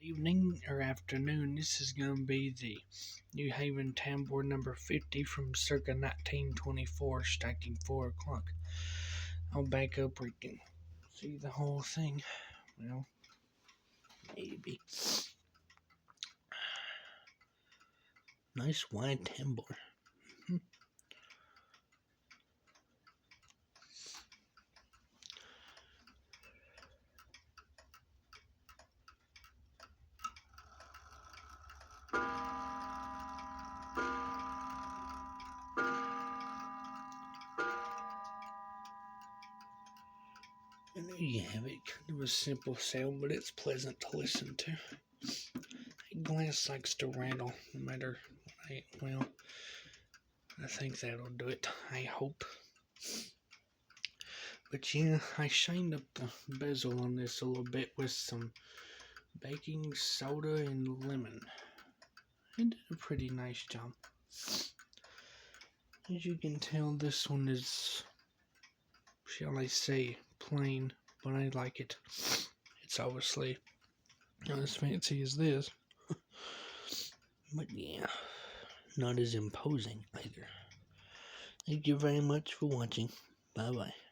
Evening or afternoon. This is going to be the New Haven tambour number 50 from circa 1924, striking 4 o'clock. I'll back up where you can see the whole thing. Well, maybe. Nice wide tambour. And there you have it. Kind of a simple sound, but it's pleasant to listen to. Glass likes to rattle no matter what I think that'll do it. I hope. But yeah, I shined up the bezel on this a little bit with some baking soda and lemon. It did a pretty nice job. As you can tell, this one is, shall I say, plain, but I like it. It's obviously not as fancy as this, but yeah, not as imposing either. Thank you very much for watching. Bye bye.